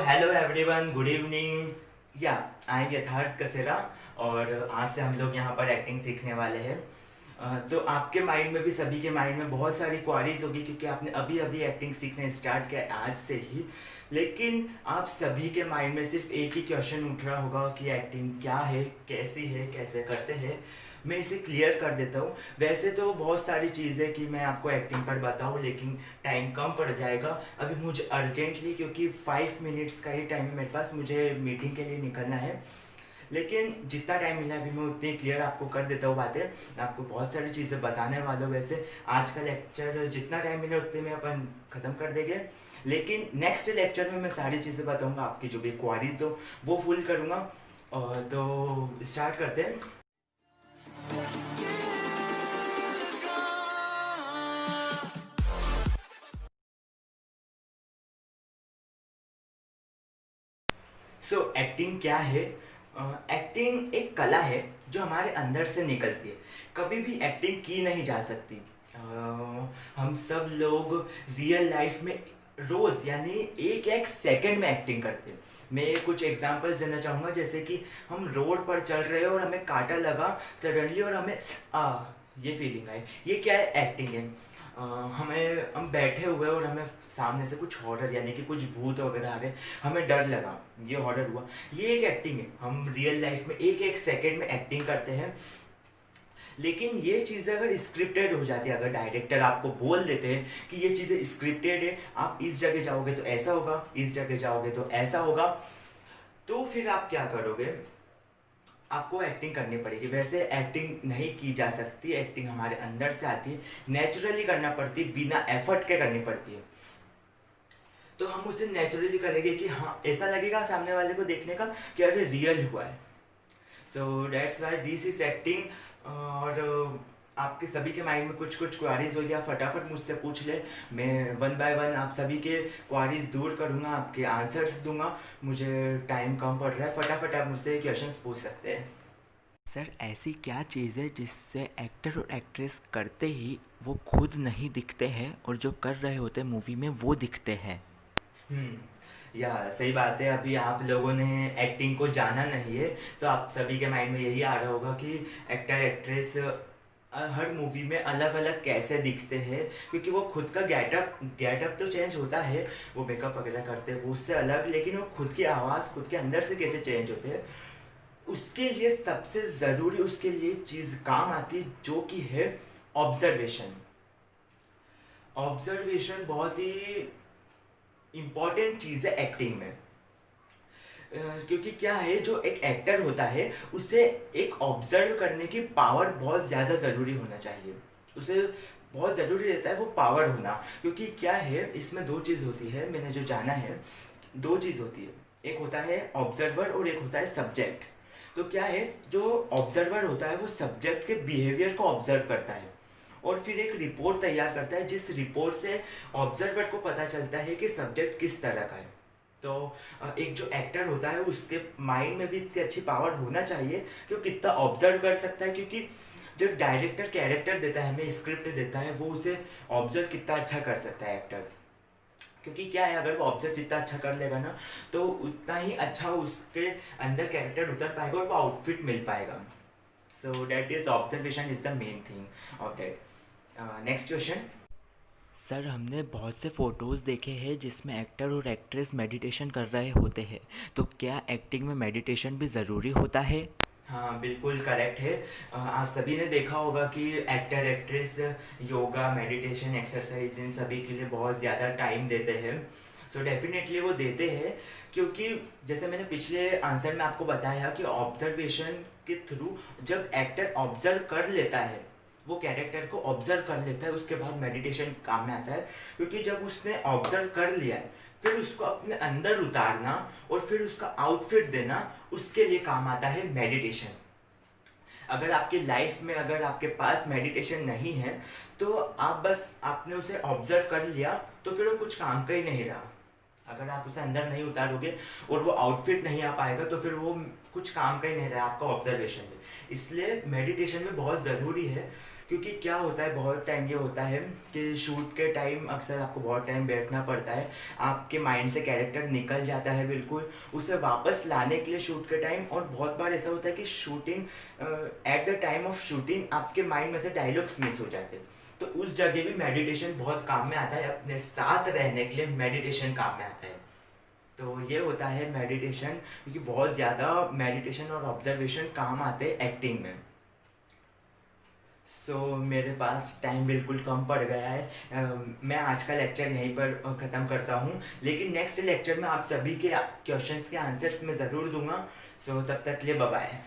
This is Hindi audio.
Hello everyone, good evening. या आई एम यथार्थ कसेरा और आज से हम लोग यहाँ पर एक्टिंग सीखने वाले हैं। तो आपके माइंड में भी, सभी के माइंड में बहुत सारी क्वारीज होगी क्योंकि आपने अभी अभी एक्टिंग सीखना स्टार्ट किया आज से ही। लेकिन आप सभी के माइंड में सिर्फ एक ही क्वेश्चन उठ रहा होगा कि एक्टिंग क्या है, कैसी है, कैसे करते हैं। मैं इसे क्लियर कर देता हूँ। वैसे तो बहुत सारी चीज़ें कि मैं आपको एक्टिंग पर बताऊँ, लेकिन टाइम कम पड़ जाएगा अभी मुझे अर्जेंटली, क्योंकि 5 मिनट्स का ही टाइम है मेरे पास, मुझे मीटिंग के लिए निकलना है। लेकिन जितना टाइम मिला अभी मैं उतनी क्लियर आपको कर देता हूँ बातें। मैं आपको बहुत सारी चीज़ें बताने वाला हूँ। वैसे आज का लेक्चर जितना टाइम मिला उतने में अपन ख़त्म कर देंगे, लेकिन नेक्स्ट लेक्चर में मैं सारी चीज़ें बताऊँगा। आपकी जो भी क्वारीज हो वो फुल करूँगा। तो स्टार्ट करते हैं। एक्टिंग क्या है? एक्टिंग एक कला है जो हमारे अंदर से निकलती है। कभी भी एक्टिंग की नहीं जा सकती। हम सब लोग रियल लाइफ में रोज यानी एक एक सेकंड में एक्टिंग करते हैं। मैं कुछ एग्जांपल्स देना चाहूँगा, जैसे कि हम रोड पर चल रहे हैं और हमें कांटा लगा सडनली और हमें ये फीलिंग आई, ये क्या है? एक्टिंग है। हम बैठे हुए और हमें सामने से कुछ हॉरर यानी कि कुछ भूत वगैरह आ गए, हमें डर लगा, ये हॉरर हुआ, ये एक एक्टिंग है। हम रियल लाइफ में एक एक सेकंड में एक्टिंग करते हैं। लेकिन ये चीज़ें अगर स्क्रिप्टेड हो जाती है, अगर डायरेक्टर आपको बोल देते हैं कि ये चीज़ें स्क्रिप्टेड है, आप इस जगह जाओगे तो ऐसा होगा, इस जगह जाओगे तो ऐसा होगा, तो फिर आप क्या करोगे? आपको एक्टिंग करनी पड़ेगी। वैसे एक्टिंग नहीं की जा सकती, एक्टिंग हमारे अंदर से आती है, नेचुरली करना पड़ती है, बिना एफर्ट के करनी पड़ती है। तो हम उसे नेचुरली करेंगे कि हाँ, ऐसा लगेगा सामने वाले को देखने का कि अरे रियल हुआ है। So that's why this is acting. और आपके सभी के माइंड में कुछ कुछ क्वारीज हो गया, फटाफट मुझसे पूछ ले। मैं वन बाय वन आप सभी के क्वारीज दूर करूँगा, आपके आंसर्स दूंगा। मुझे टाइम कम पड़ रहा है, फटाफट आप मुझसे क्वेश्चंस पूछ सकते हैं। सर, ऐसी क्या चीज़ है जिससे एक्टर और एक्ट्रेस करते ही वो खुद नहीं दिखते हैं और जो कर रहे होते हैं मूवी में वो दिखते हैं? या सही बात है। अभी आप लोगों ने एक्टिंग को जाना नहीं है, तो आप सभी के माइंड में यही आ रहा होगा कि एक्टर एक्ट्रेस हर मूवी में अलग अलग कैसे दिखते हैं, क्योंकि वो खुद का गेटअप तो चेंज होता है, वो मेकअप वगैरह करते हैं वो उससे अलग, लेकिन वो खुद की आवाज़ खुद के अंदर से कैसे चेंज होते हैं, उसके लिए सबसे ज़रूरी उसके लिए चीज़ काम आती है, जो कि है ऑब्जर्वेशन। ऑब्जर्वेशन बहुत ही इम्पॉर्टेंट चीज़ है एक्टिंग में। क्योंकि क्या है, जो एक एक्टर होता है उसे एक ऑब्जर्व करने की पावर बहुत ज़्यादा ज़रूरी होना चाहिए। उसे बहुत ज़रूरी रहता है वो पावर होना, क्योंकि क्या है, इसमें दो चीज़ होती है, मैंने जो जाना है, दो चीज़ होती है। एक होता है ऑब्जर्वर और एक होता है सब्जेक्ट। तो क्या है, जो ऑब्जर्वर होता है वो सब्जेक्ट के बिहेवियर को ऑब्जर्व करता है और फिर एक रिपोर्ट तैयार करता है, जिस रिपोर्ट से ऑब्जर्वर को पता चलता है कि सब्जेक्ट किस तरह का है। तो एक जो एक्टर होता है उसके माइंड में भी इतनी अच्छी पावर होना चाहिए कि वो कितना ऑब्जर्व कर सकता है, क्योंकि जो डायरेक्टर कैरेक्टर देता है, हमें स्क्रिप्ट देता है, वो उसे ऑब्जर्व कितना अच्छा कर सकता है एक्टर। क्योंकि क्या है, अगर वो ऑब्जर्व जितना अच्छा कर लेगा ना, तो उतना ही अच्छा उसके अंदर कैरेक्टर उतर पाएगा और वो आउटफिट मिल पाएगा। So that is observation is the main thing of that. Next question. Sir, हमने बहुत से फ़ोटोज़ देखे हैं जिसमें एक्टर और एक्ट्रेस मेडिटेशन कर रहे होते हैं, तो क्या एक्टिंग में मेडिटेशन भी ज़रूरी होता है? हाँ, बिल्कुल करेक्ट है। आप सभी ने देखा होगा कि actor actress yoga, meditation, exercise in सभी के लिए बहुत ज़्यादा टाइम देते हैं। सो डेफिनेटली वो देते हैं, क्योंकि जैसे मैंने पिछले आंसर में आपको बताया कि ऑब्जर्वेशन के थ्रू जब एक्टर ऑब्जर्व कर लेता है, वो कैरेक्टर को ऑब्जर्व कर लेता है, उसके बाद मेडिटेशन काम में आता है। क्योंकि जब उसने ऑब्जर्व कर लिया है, फिर उसको अपने अंदर उतारना और फिर उसका आउटफिट देना, उसके लिए काम आता है मेडिटेशन। अगर आपकी लाइफ में अगर आपके पास मेडिटेशन नहीं है, तो आप बस आपने उसे ऑब्जर्व कर लिया तो फिर वो कुछ काम का ही नहीं रहा। अगर आप उसे अंदर नहीं उतारोगे और वो आउटफिट नहीं आ पाएगा, तो फिर वो कुछ काम का ही नहीं रहा आपका ऑब्जर्वेशन में। इसलिए मेडिटेशन में बहुत ज़रूरी है क्योंकि क्या होता है, बहुत टाइम ये होता है कि शूट के टाइम अक्सर आपको बहुत टाइम बैठना पड़ता है, आपके माइंड से कैरेक्टर निकल जाता है बिल्कुल, उसे वापस लाने के लिए शूट के टाइम। और बहुत बार ऐसा होता है कि shooting at the time of shooting आपके माइंड में से डायलॉग्स मिस हो जाते हैं। तो उस जगह भी मेडिटेशन बहुत काम में आता है, अपने साथ रहने के लिए मेडिटेशन काम में आता है। तो ये होता है मेडिटेशन, क्योंकि बहुत ज़्यादा मेडिटेशन और ऑब्जर्वेशन काम आते हैं एक्टिंग में। मेरे पास टाइम बिल्कुल कम पड़ गया है। मैं आज का लेक्चर यहीं पर ख़त्म करता हूँ, लेकिन नेक्स्ट लेक्चर में आप सभी के क्वेश्चंस के आंसर्स मैं ज़रूर दूंगा। तब तक के लिए बाय बाय।